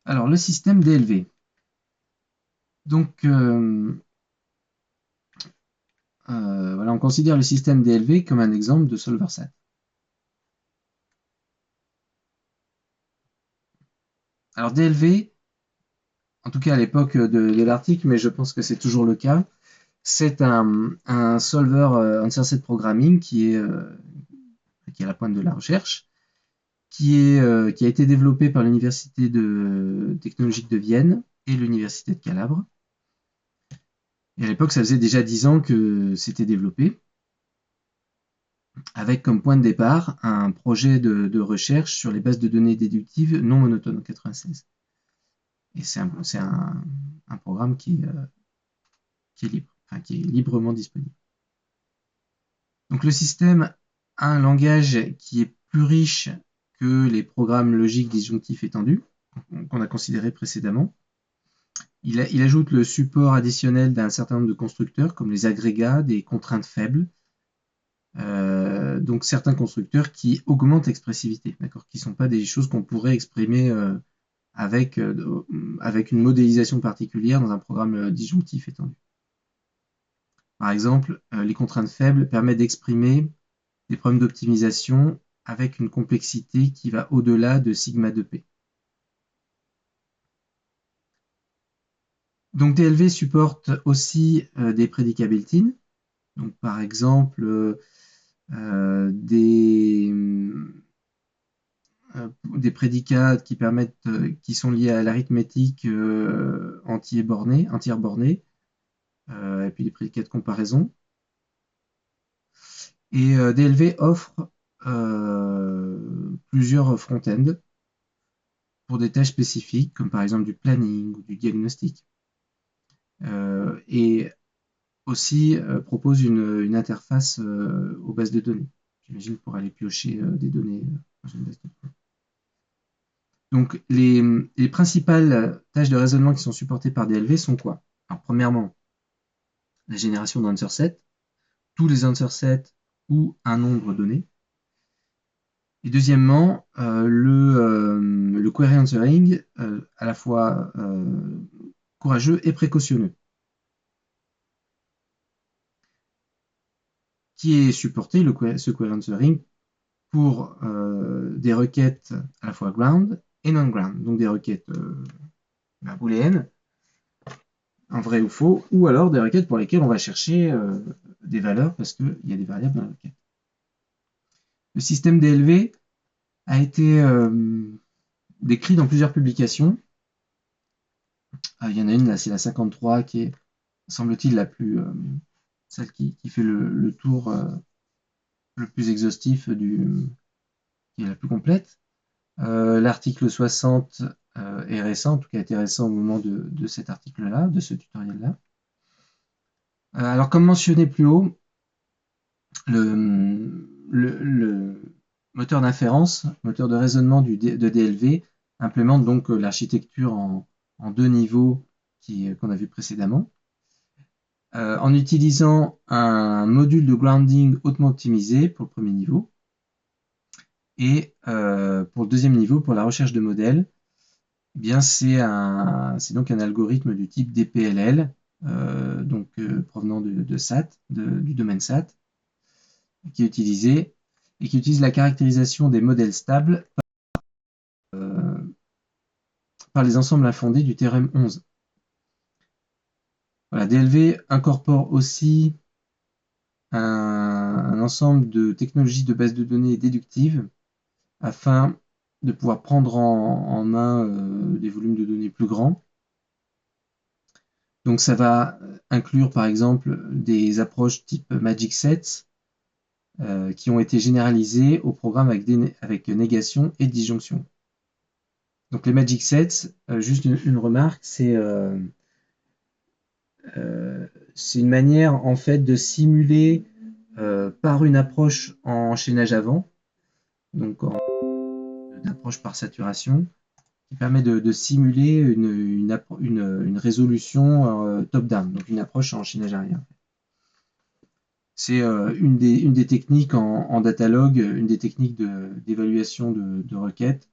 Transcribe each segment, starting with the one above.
Alors, le système DLV. Donc, voilà, on considère le système DLV comme un exemple de solver SAT. Alors, DLV, en tout cas à l'époque de l'article, mais je pense que c'est toujours le cas, c'est un solver answer set programming qui est à la pointe de la recherche, qui a été développé par l'Université technologique de Vienne et l'Université de Calabre. Et à l'époque, ça faisait déjà 10 ans que c'était développé, avec comme point de départ un projet de recherche sur les bases de données déductives non monotones en 96. Et c'est un programme qui est libre, enfin qui est librement disponible. Donc le système a un langage qui est plus riche que les programmes logiques disjonctifs étendus qu'on a considérés précédemment. Il ajoute le support additionnel d'un certain nombre de constructeurs, comme les agrégats, des contraintes faibles, donc certains constructeurs qui augmentent l'expressivité, d'accord, qui ne sont pas des choses qu'on pourrait exprimer avec, avec une modélisation particulière dans un programme disjonctif étendu. Par exemple, les contraintes faibles permettent d'exprimer des problèmes d'optimisation avec une complexité qui va au-delà de sigma de P. Donc DLV supporte aussi des prédicats built-in, donc par exemple des prédicats qui permettent, qui sont liés à l'arithmétique entière bornée, et puis des prédicats de comparaison. Et DLV offre plusieurs front-end pour des tâches spécifiques, comme par exemple du planning ou du diagnostic. Et aussi propose une interface aux bases de données, j'imagine pour aller piocher des données dans une base de données. Donc les principales tâches de raisonnement qui sont supportées par DLV sont quoi? Alors premièrement, la génération d'answer sets, tous les answer sets ou un nombre donné. Et deuxièmement, le query answering, à la fois courageux et précautionneux, qui est supporté, ce query answering, pour des requêtes à la fois ground et non-ground, donc des requêtes booléennes, en vrai ou faux, ou alors des requêtes pour lesquelles on va chercher des valeurs parce qu'il y a des variables dans la requête. Le système DLV a été décrit dans plusieurs publications. Il y en a une, là, c'est la 53, qui est, semble-t-il, la plus, celle qui fait le tour le plus exhaustif, qui est la plus complète. L'article 60 est récent, en tout cas a été récent au moment de cet article-là, de ce tutoriel-là. Alors, comme mentionné plus haut, le moteur d'inférence, moteur de raisonnement de DLV, implémente donc l'architecture en deux niveaux qu'on a vu précédemment. En utilisant un module de grounding hautement optimisé pour le premier niveau, et pour le deuxième niveau, pour la recherche de modèles, eh bien c'est donc un algorithme du type DPLL, donc provenant de SAT, du domaine SAT, qui est utilisé et qui utilise la caractérisation des modèles stables par les ensembles infondés du théorème 11. Voilà, DLV incorpore aussi un ensemble de technologies de base de données déductives afin de pouvoir prendre en main des volumes de données plus grands. Donc ça va inclure par exemple des approches type Magic Sets qui ont été généralisées au programme avec négation et disjonction. Donc les Magic Sets, juste une remarque, c'est une manière en fait de simuler par une approche en chaînage avant, donc une approche par saturation, qui permet de simuler une résolution top-down, donc une approche en chaînage arrière. C'est une des techniques en datalog, une des techniques d'évaluation de requêtes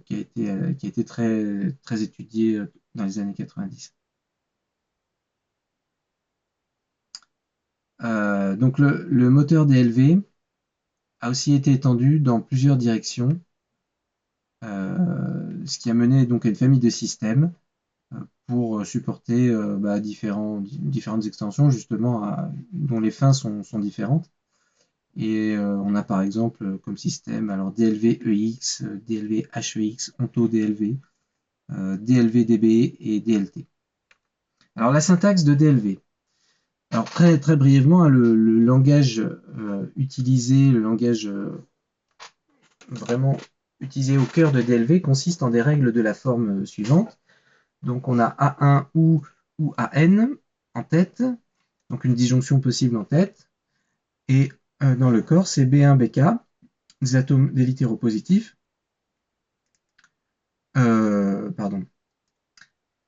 qui a été très, très étudié dans les années 90. Donc le moteur DLV a aussi été étendu dans plusieurs directions, ce qui a mené donc à une famille de systèmes pour supporter différentes extensions justement dont les fins sont différentes. Et on a par exemple comme système alors DLV EX, DLV HEX, Onto DLV, DLV DB et DLT. Alors la syntaxe de DLV. Alors très très brièvement, hein, le langage utilisé, le langage vraiment utilisé au cœur de DLV consiste en des règles de la forme suivante. Donc on a A1 ou AN en tête, donc une disjonction possible en tête. Et dans le corps, c'est B1, BK, des atomes des littéraux-positifs,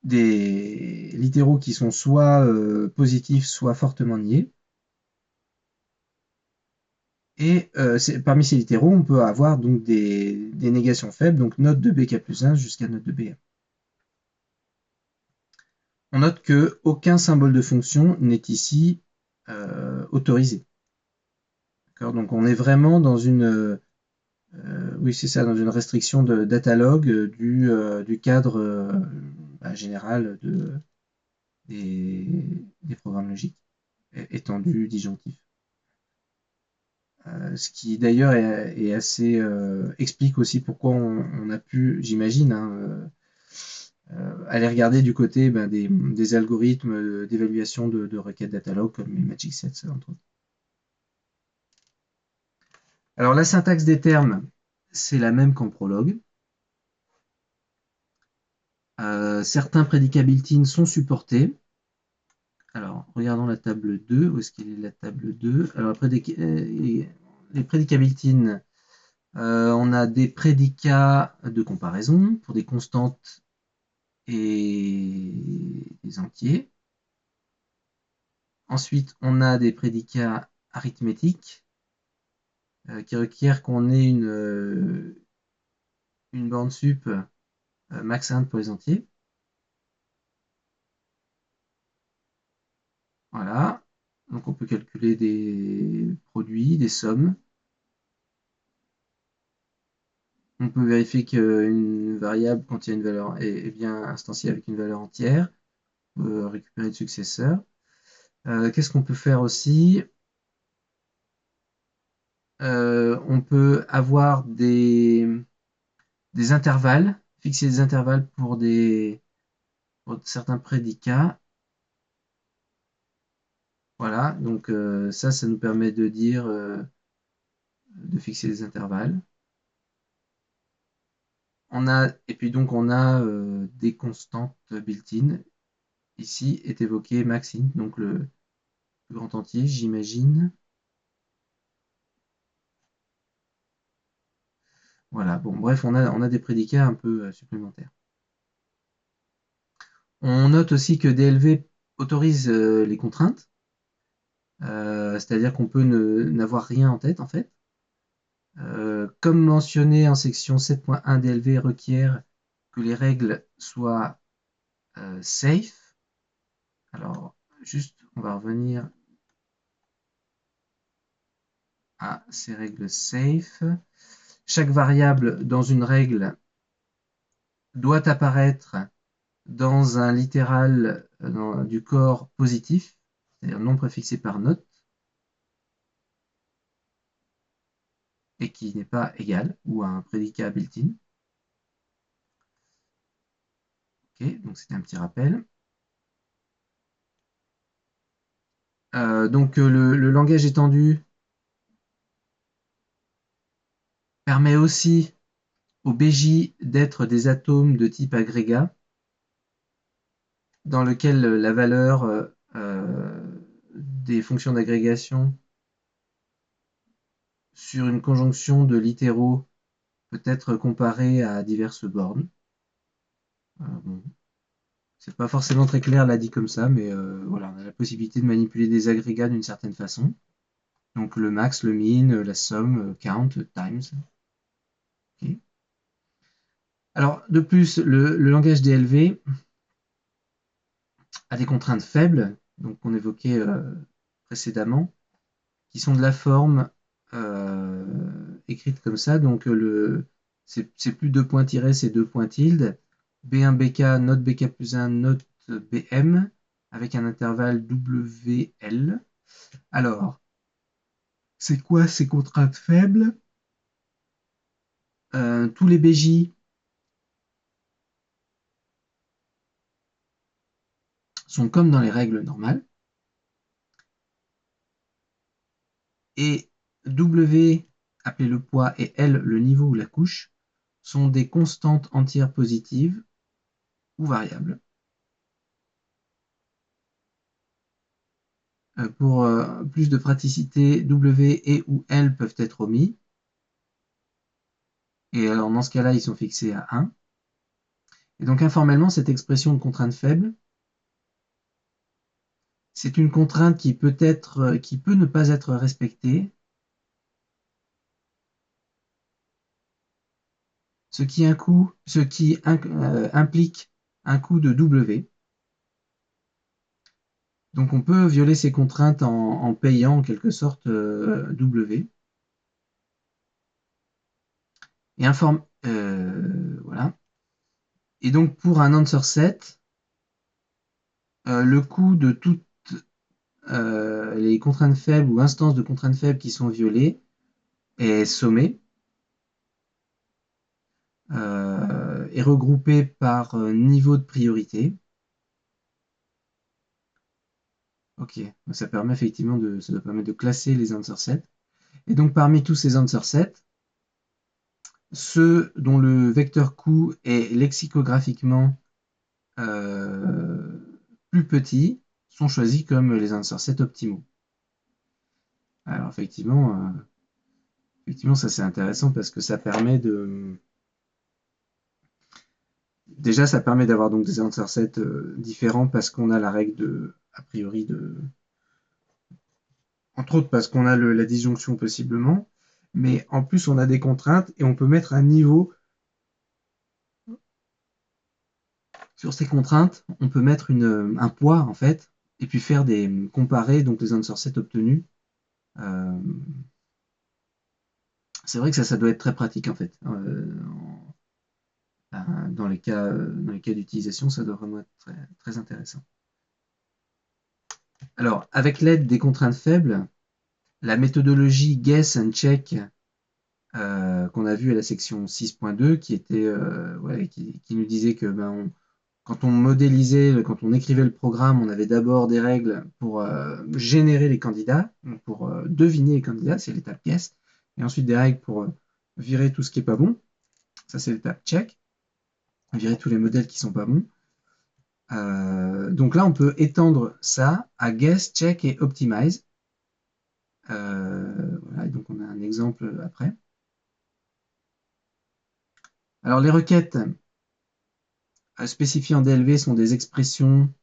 des littéraux qui sont soit positifs, soit fortement niés. Et parmi ces littéraux, on peut avoir donc des négations faibles, donc note de BK plus 1 jusqu'à note de BM. On note que aucun symbole de fonction n'est ici autorisé. Donc on est vraiment dans une oui, c'est ça, dans une restriction de datalog du cadre général des programmes logiques étendus disjonctifs. Ce qui d'ailleurs est assez explique aussi pourquoi on a pu, j'imagine, hein, aller regarder du côté des algorithmes d'évaluation de requêtes datalog comme les Magic Sets entre autres. Alors la syntaxe des termes, c'est la même qu'en prologue. Certains prédicats built-in sont supportés. Alors, regardons la table 2. Où est-ce qu'il est la table 2? Alors, les prédicats built-in, on a des prédicats de comparaison pour des constantes et des entiers. Ensuite, on a des prédicats arithmétiques qui requièrent qu'on ait une borne sup max 1 pour les entiers. Voilà. Donc on peut calculer des produits, des sommes. On peut vérifier qu'une variable contient une valeur est bien instanciée avec une valeur entière. On peut récupérer le successeur. Qu'est-ce qu'on peut faire aussi? On peut avoir des intervalles, fixer des intervalles pour certains prédicats. Voilà, donc ça nous permet de dire, de fixer des intervalles. Et puis donc on a des constantes built-in. Ici est évoqué maxint, donc le plus grand entier, j'imagine. Voilà, bon, bref, on a des prédicats un peu supplémentaires. On note aussi que DLV autorise les contraintes, c'est-à-dire qu'on peut n'avoir rien en tête en fait. Comme mentionné en section 7.1, DLV requiert que les règles soient safe. Alors, juste, on va revenir à ces règles safe. Chaque variable dans une règle doit apparaître dans un littéral du corps positif, c'est-à-dire non préfixé par note, et qui n'est pas égal, ou un prédicat built-in. Ok, donc c'était un petit rappel. Donc le langage étendu permet aussi aux BJ d'être des atomes de type agrégat, dans lequel la valeur des fonctions d'agrégation sur une conjonction de littéraux peut être comparée à diverses bornes. Bon, c'est pas forcément très clair là dit comme ça, mais voilà, on a la possibilité de manipuler des agrégats d'une certaine façon. Donc le max, le min, la somme, count, times. Okay. Alors, de plus, le langage DLV a des contraintes faibles, donc qu'on évoquait précédemment, qui sont de la forme écrite comme ça. Donc, c'est plus deux points tirés, c'est deux points tilde. B1 BK, note BK plus 1, note BM, avec un intervalle WL. Alors, c'est quoi ces contraintes faibles? Tous les BJ sont comme dans les règles normales. Et W, appelé le poids, et L, le niveau ou la couche, sont des constantes entières positives ou variables. Pour plus de praticité, W et ou L peuvent être omis. Et alors dans ce cas-là, ils sont fixés à 1. Et donc informellement, cette expression de contrainte faible, c'est une contrainte qui peut ne pas être respectée, ce qui implique un coût de W. Donc on peut violer ces contraintes en payant en quelque sorte W. Et voilà. Et donc pour un answer set, le coût de toutes les contraintes faibles ou instances de contraintes faibles qui sont violées est sommé, est regroupé par niveau de priorité. Ok, donc ça permet effectivement ça doit permettre de classer les answer sets. Et donc parmi tous ces answer sets, ceux dont le vecteur coût est lexicographiquement plus petit sont choisis comme les answer sets optimaux. Alors effectivement, ça c'est intéressant parce que ça permet déjà ça permet d'avoir donc des answer sets différents parce qu'on a la règle a priori entre autres parce qu'on a la disjonction possiblement, mais en plus on a des contraintes et on peut mettre un niveau sur ces contraintes, on peut mettre un poids en fait et puis comparer donc les answer sets obtenus. Euh, c'est vrai que ça doit être très pratique en fait. Dans les cas d'utilisation, ça doit vraiment être très, très intéressant. Alors, avec l'aide des contraintes faibles, la méthodologie Guess and Check qu'on a vue à la section 6.2, qui nous disait que quand on modélisait, quand on écrivait le programme, on avait d'abord des règles pour générer les candidats, pour deviner les candidats, c'est l'étape Guess, et ensuite des règles pour virer tout ce qui n'est pas bon, ça c'est l'étape Check, virer tous les modèles qui sont pas bons. Donc là, on peut étendre ça à Guess, Check et Optimize. Voilà, et donc on a un exemple après. Alors les requêtes spécifiées en DLV sont des expressions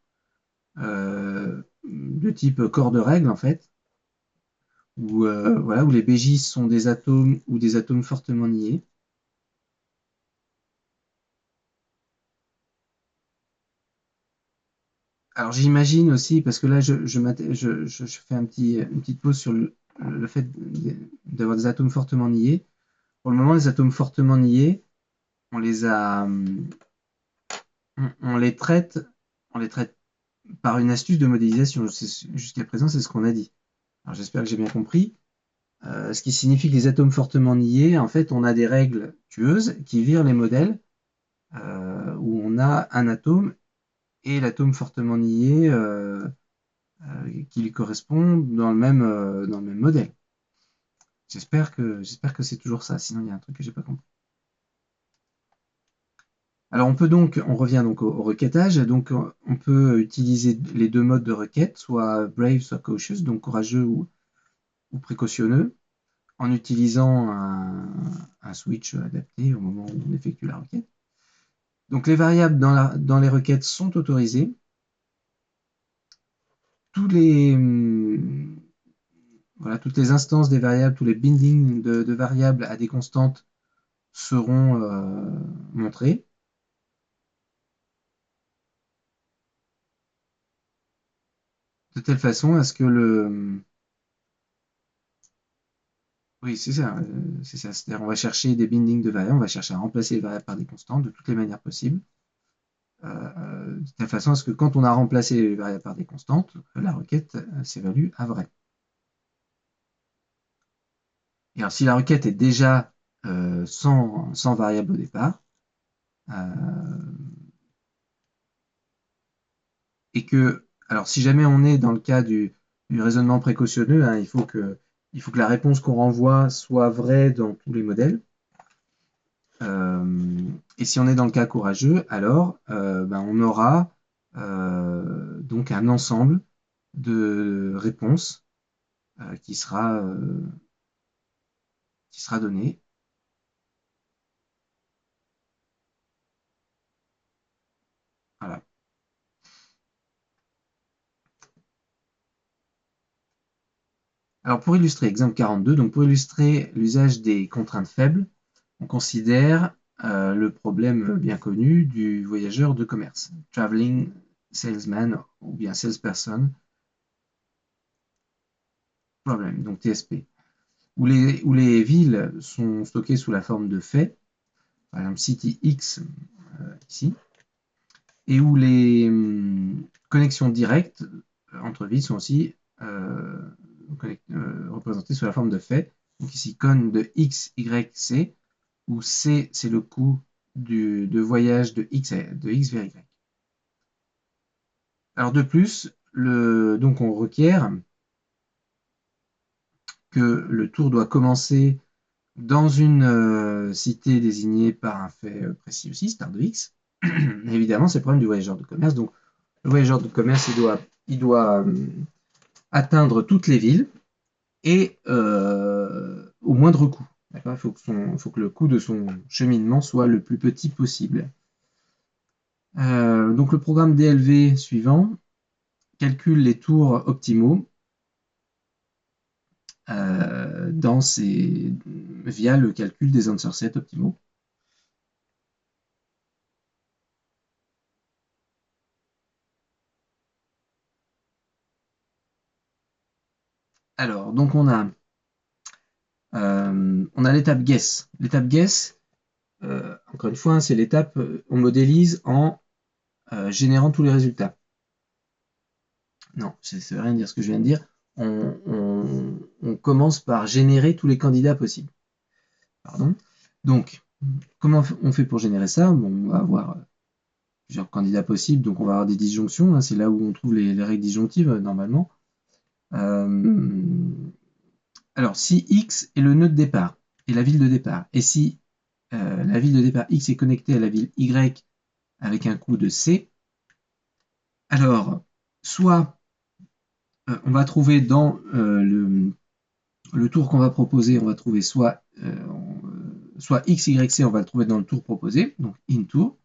de type corps de règle en fait, où les BJ sont des atomes ou des atomes fortement niés. Alors j'imagine aussi, parce que là je fais une petite pause sur le fait d'avoir des atomes fortement niés. Pour le moment, les atomes fortement niés, on les a, on les traite, on les traite par une astuce de modélisation. Jusqu'à présent, c'est ce qu'on a dit. Alors j'espère que j'ai bien compris. Ce qui signifie que les atomes fortement niés, en fait, on a des règles tueuses qui virent les modèles où on a un atome et l'atome fortement nié qui lui correspond dans le même modèle. J'espère que c'est toujours ça, sinon il y a un truc que j'ai pas compris. Alors on revient donc au requêtage, donc on peut utiliser les deux modes de requête, soit brave, soit cautious, donc courageux ou précautionneux, en utilisant un switch adapté au moment où on effectue la requête. Donc les variables dans les requêtes sont autorisées. Toutes les instances des variables, tous les bindings de variables à des constantes seront montrés. de telle façon à ce que le... Oui, c'est ça, c'est ça. C'est-à-dire, on va chercher des bindings de variables, on va chercher à remplacer les variables par des constantes de toutes les manières possibles, de telle façon à ce que quand on a remplacé les variables par des constantes, la requête s'évalue à vrai. Et alors, si la requête est déjà sans variable au départ, et que, alors si jamais on est dans le cas du raisonnement précautionneux, hein, il faut que la réponse qu'on renvoie soit vraie dans tous les modèles. Et si on est dans le cas courageux, alors ben, on aura donc un ensemble de réponses qui sera donné. Voilà. Alors pour illustrer, exemple 42, donc pour illustrer l'usage des contraintes faibles, on considère le problème bien connu du voyageur de commerce, traveling salesman ou bien salesperson problem, donc TSP, où les villes sont stockées sous la forme de faits, par exemple city X ici, et où les connexions directes entre villes sont aussi représentées sous la forme de faits. Donc ici, con de X, Y, C, où C, c'est le coût de voyage de X vers Y. Alors de plus, donc on requiert que le tour doit commencer dans une cité désignée par un fait précis aussi, star de X. Évidemment, c'est le problème du voyageur de commerce. Donc le voyageur de commerce, il doit atteindre toutes les villes et au moindre coût. Il faut que le coût de son cheminement soit le plus petit possible. Donc le programme DLV suivant calcule les tours optimaux via le calcul des answer sets optimaux. Alors, donc on a l'étape guess. L'étape guess, encore une fois, c'est l'étape, on modélise en générant tous les résultats. Non, ça ne veut rien dire ce que je viens de dire. On commence par générer tous les candidats possibles. Pardon. Donc, comment on fait pour générer ça? Bon, on va avoir plusieurs candidats possibles, donc on va avoir des disjonctions, hein, c'est là où on trouve les règles disjonctives normalement. Alors, si X est le nœud de départ et la ville de départ, et si la ville de départ X est connectée à la ville Y avec un coût de C, alors soit on va trouver dans le tour qu'on va proposer, on va trouver soit X, Y, C, on va le trouver dans le tour proposé, donc in tour,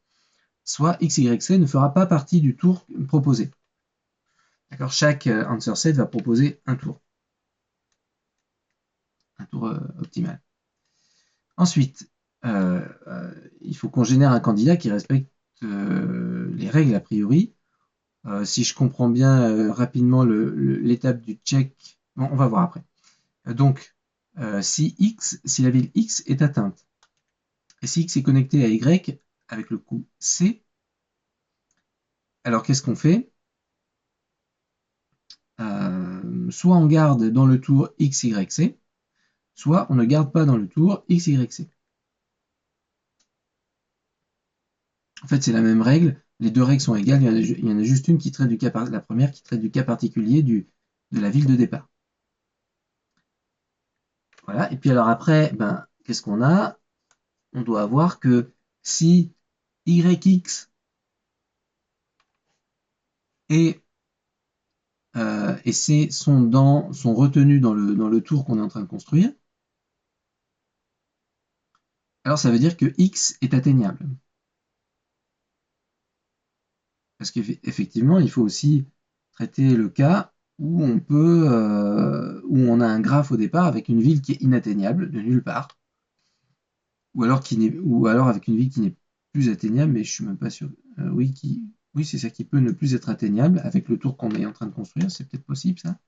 soit X, Y, C ne fera pas partie du tour proposé. D'accord, chaque answer set va proposer un tour optimal. Ensuite, il faut qu'on génère un candidat qui respecte les règles a priori. Si je comprends bien rapidement l'étape du check, bon, on va voir après. Donc, si la ville X est atteinte, et si X est connecté à Y avec le coût C, alors qu'est-ce qu'on fait? Soit on garde dans le tour X, Y, C, soit on ne garde pas dans le tour X, Y, C. En fait, c'est la même règle. Les deux règles sont égales. Il y en a juste une qui traite du cas la première qui traite du cas particulier de la ville de départ. Voilà. Et puis alors après, ben, qu'est-ce qu'on a? On doit avoir que si YX et C sont retenus dans le tour qu'on est en train de construire, alors ça veut dire que X est atteignable. Parce qu'effectivement, il faut aussi traiter le cas où où on a un graphe au départ avec une ville qui est inatteignable de nulle part, ou alors avec une ville qui n'est plus atteignable, mais je suis même pas sûr. Oui, Oui, c'est ça qui peut ne plus être atteignable avec le tour qu'on est en train de construire, c'est peut-être possible ça.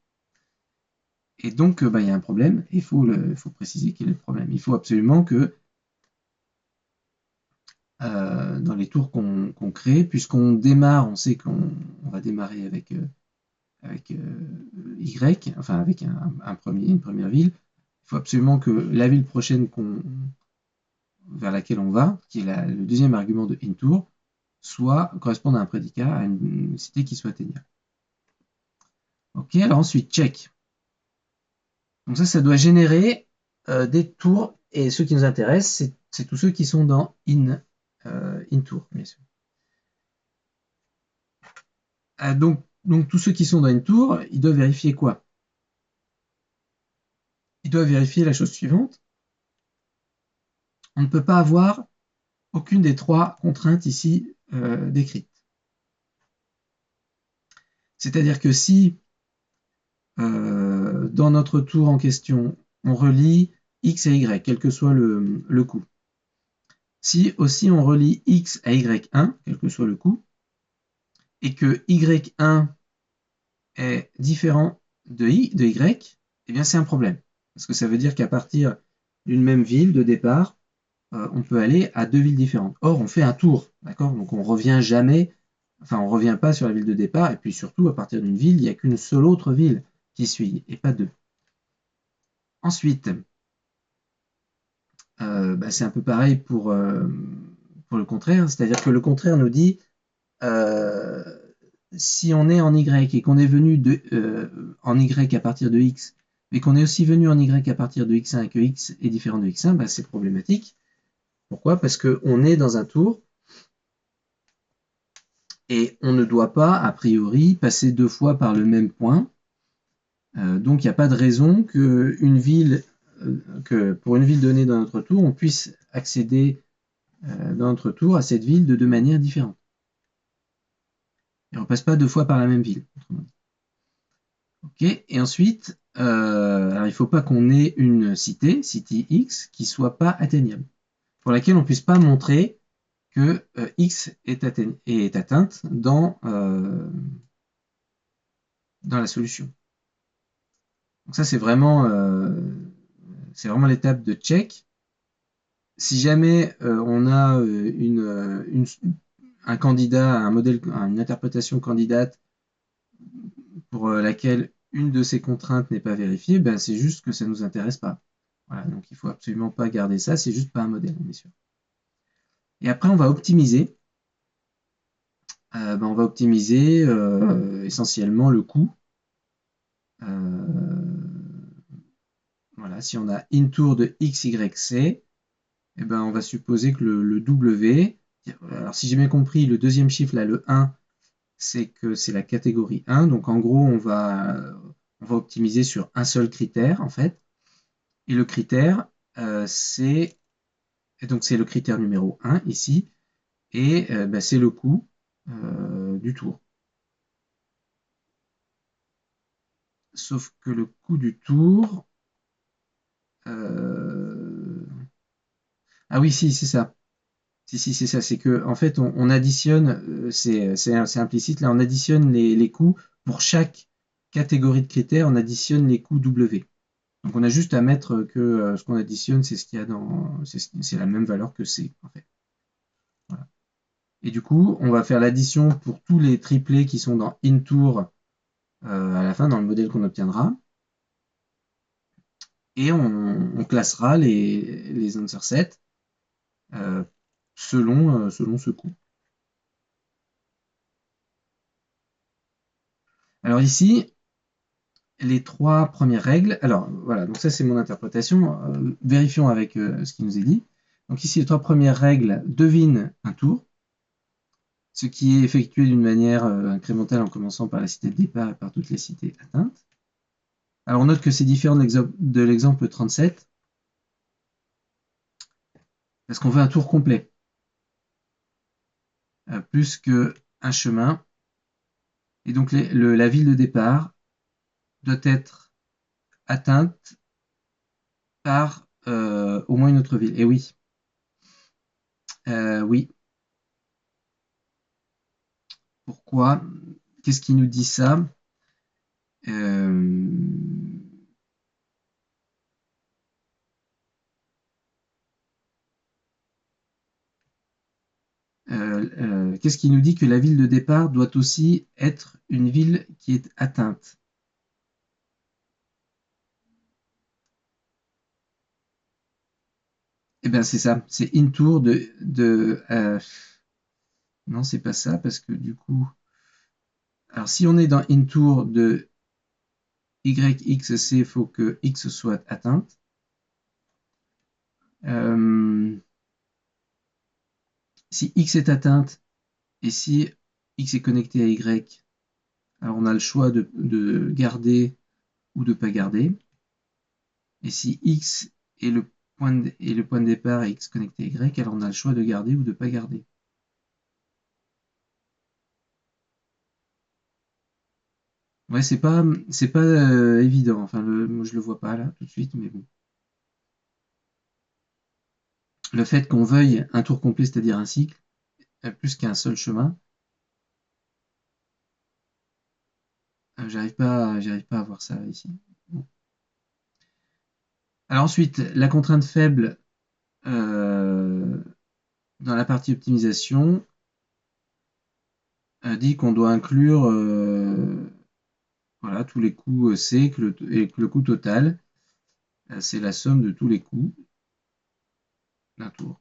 Et donc, bah, il y a un problème, et faut préciser quel est le problème. Il faut absolument que dans les tours qu'on crée, puisqu'on démarre, on sait qu'on va démarrer avec Y, enfin avec une première ville. Il faut absolument que la ville prochaine vers laquelle on va, qui est le deuxième argument de inTour, corresponde à un prédicat, à une cité qui soit atteignable. Ok, alors ensuite, check. Donc ça doit générer des tours, et ceux qui nous intéressent, c'est tous ceux qui sont dans inTour, bien sûr. Donc tous ceux qui sont dans inTour, ils doivent vérifier quoi? Ils doivent vérifier la chose suivante. On ne peut pas avoir aucune des trois contraintes ici décrites. C'est-à-dire que si dans notre tour en question, on relie x à y, quel que soit le coût. Si aussi on relie x à y1, quel que soit le coût, et que y1 est différent de y, eh bien c'est un problème. Parce que ça veut dire qu'à partir d'une même ville de départ, on peut aller à deux villes différentes. Or, on fait un tour, d'accord? Donc on revient jamais, enfin on revient pas sur la ville de départ, et puis surtout, à partir d'une ville, il n'y a qu'une seule autre ville qui suit, et pas deux. Ensuite, bah, c'est un peu pareil pour le contraire, c'est-à-dire que le contraire nous dit euh, si on est en Y et qu'on est venu en Y à partir de X, mais qu'on est aussi venu en Y à partir de X1 et que X est différent de X1, bah, c'est problématique. Pourquoi? Parce qu'on est dans un tour et on ne doit pas, a priori, passer deux fois par le même point. Donc il n'y a pas de raison que pour une ville donnée dans notre tour, on puisse accéder dans notre tour à cette ville de deux manières différentes. Et on ne passe pas deux fois par la même ville. Ok. Et ensuite, alors il ne faut pas qu'on ait une cité X, qui ne soit pas atteignable, pour laquelle on ne puisse pas montrer que X est atteinte dans la solution. Donc ça, c'est vraiment l'étape de check. Si jamais on a un candidat, un modèle, une interprétation candidate pour laquelle une de ces contraintes n'est pas vérifiée, ben c'est juste que ça ne nous intéresse pas. Voilà, donc il faut absolument pas garder ça, c'est juste pas un modèle, bien sûr. Et après, on va optimiser. On va optimiser essentiellement le coût. Voilà, si on a intour de x, y, c, eh ben, on va supposer que le W, alors si j'ai bien compris, le deuxième chiffre, là, le 1, c'est que c'est la catégorie 1. Donc en gros, on va optimiser sur un seul critère, en fait. Et le critère, c'est le critère numéro 1 ici, et ben, c'est le coût du tour. Sauf que le coût du tour, ah oui, si, c'est ça. Si, c'est ça. C'est que en fait, on additionne, c'est implicite, là, on additionne les coûts pour chaque catégorie de critères, on additionne les coûts W. Donc on a juste à mettre que ce qu'on additionne, c'est ce qu'il y a c'est la même valeur que C, en fait. Voilà. Et du coup, on va faire l'addition pour tous les triplés qui sont dans inTour à la fin, dans le modèle qu'on obtiendra. Et on classera les answer sets euh, selon ce coût. Alors ici, les trois premières règles. Alors voilà, donc ça c'est mon interprétation. Vérifions avec ce qui nous est dit. Donc ici, les trois premières règles devinent un tour, ce qui est effectué d'une manière incrémentale en commençant par la cité de départ et par toutes les cités atteintes. Alors on note que c'est différent de l'exemple 37, parce qu'on veut un tour complet, plus qu'un chemin. Et donc la ville de départ doit être atteinte par au moins une autre ville. Et oui, oui. Pourquoi? Qu'est-ce qui nous dit ça? Euh, Qu'est-ce qui nous dit que la ville de départ doit aussi être une ville qui est atteinte? Eh bien, c'est ça, c'est intour non, c'est pas ça, parce que du coup, alors si on est dans intour de YXC, il faut que X soit atteinte. Euh, Si X est atteinte et si X est connecté à Y, alors on a le choix de garder ou de pas garder. Et si X est le point de départ et X connecté à Y, alors on a le choix de garder ou de pas garder. Ouais, c'est pas évident. Enfin, moi je le vois pas là tout de suite, mais bon. Le fait qu'on veuille un tour complet, c'est-à-dire un cycle, plus qu'un seul chemin, j'arrive pas à voir ça ici. Bon. Alors ensuite, la contrainte faible euh, dans la partie optimisation dit qu'on doit inclure voilà, tous les coûts C et que le coût total, c'est la somme de tous les coûts d'un tour.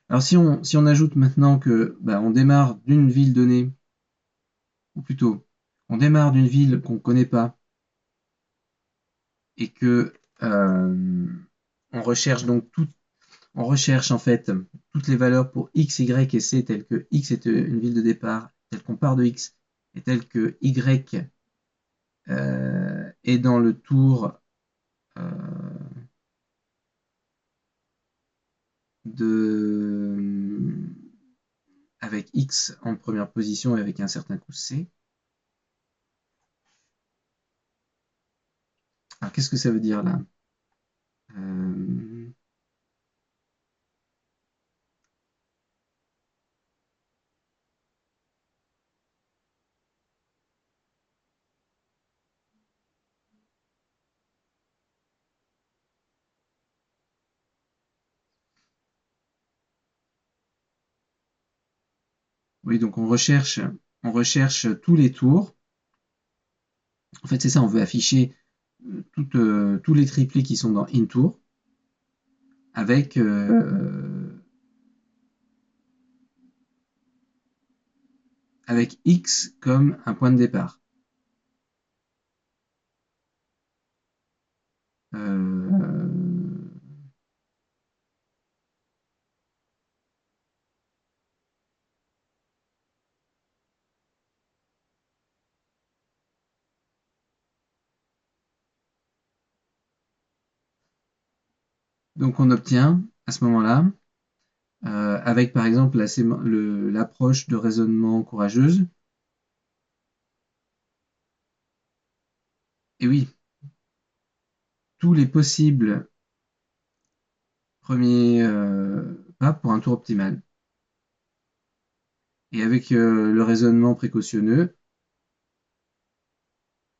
Alors si on ajoute maintenant que bah, on démarre d'une ville donnée, ou plutôt on démarre d'une ville qu'on ne connaît pas et que on recherche donc on recherche en fait toutes les valeurs pour x, y et c telles que x est une ville de départ, telle qu'on part de x, et telle que y est dans le tour euh, de avec x en première position et avec un certain coût c. Alors qu'est-ce que ça veut dire là? euh, oui, donc on recherche tous les tours. En fait, c'est ça, on veut afficher tous les triplés qui sont dans inTour avec avec x comme un point de départ. Euh, donc on obtient à ce moment-là, avec par exemple l'approche de raisonnement courageuse, et oui, tous les possibles premiers pas pour un tour optimal. Et avec le raisonnement précautionneux,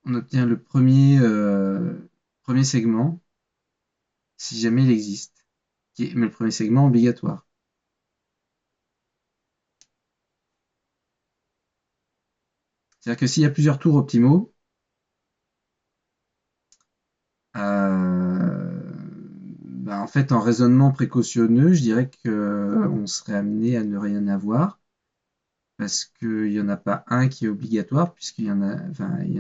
on obtient le premier segment, si jamais il existe, mais le premier segment obligatoire. C'est-à-dire que s'il y a plusieurs tours optimaux, en fait, en raisonnement précautionneux, je dirais qu'on serait amené à ne rien avoir, parce qu'il n'y en a pas un qui est obligatoire, il y en a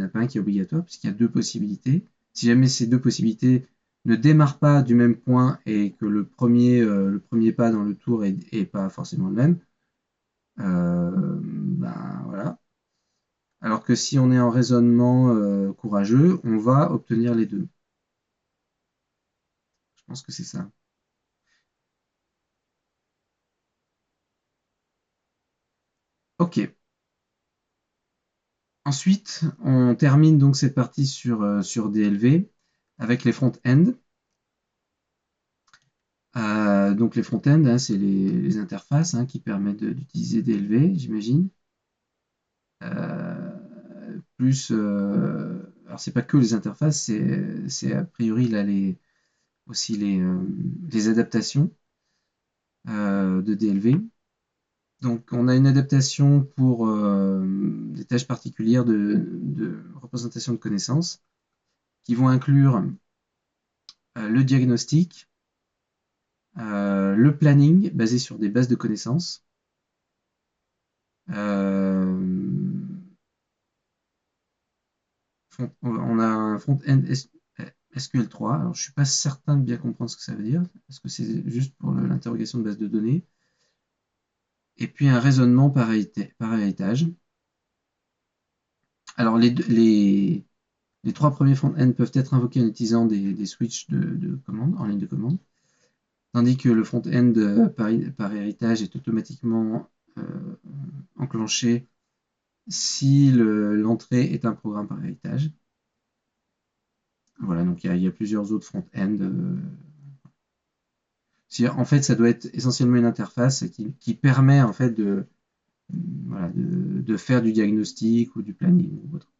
pas un qui est obligatoire, puisqu'il y a deux possibilités. Si jamais ces deux possibilités ne démarrent pas du même point et que le premier pas dans le tour est pas forcément le même, voilà. Alors que si on est en raisonnement courageux, on va obtenir les deux. Je pense que c'est ça. Ok. Ensuite, on termine donc cette partie sur DLV avec les front-end. Donc les front-end, hein, c'est les interfaces, hein, qui permettent d'utiliser DLV, j'imagine. plus, alors c'est pas que les interfaces, c'est a priori là aussi les adaptations de DLV. Donc on a une adaptation pour des tâches particulières de représentation de connaissances qui vont inclure le diagnostic, le planning basé sur des bases de connaissances, euh, on a un front-end SQL3. Alors, je suis pas certain de bien comprendre ce que ça veut dire. Est-ce que c'est juste pour l'interrogation de base de données? Et puis un raisonnement par héritage. Alors, les trois premiers front-end peuvent être invoqués en utilisant des switches de commande, en ligne de commande, tandis que le front-end par héritage est automatiquement enclenché si l'entrée est un programme par héritage. Voilà, donc il y a plusieurs autres front-end. En fait, ça doit être essentiellement une interface qui permet en fait voilà, de faire du diagnostic ou du planning ou autre.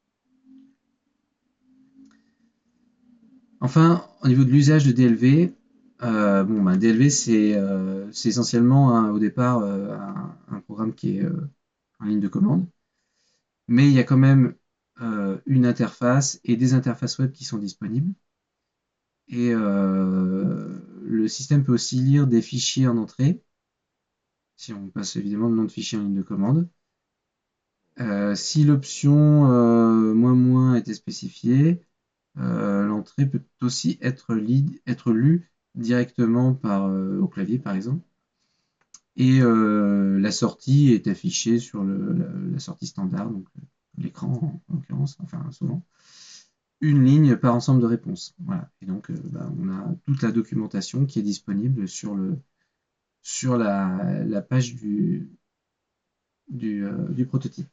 Enfin, au niveau de l'usage de DLV, DLV c'est essentiellement au départ un programme qui est en ligne de commande, mais il y a quand même une interface et des interfaces web qui sont disponibles. Et le système peut aussi lire des fichiers en entrée, si on passe évidemment le nom de fichier en ligne de commande. Si l'option était spécifiée, l'entrée peut aussi être lue directement au clavier, par exemple. Et la sortie est affichée sur la sortie standard, donc l'écran en l'occurrence, enfin souvent. Une ligne par ensemble de réponses. Voilà. Et donc, on a toute la documentation qui est disponible sur la page du prototype.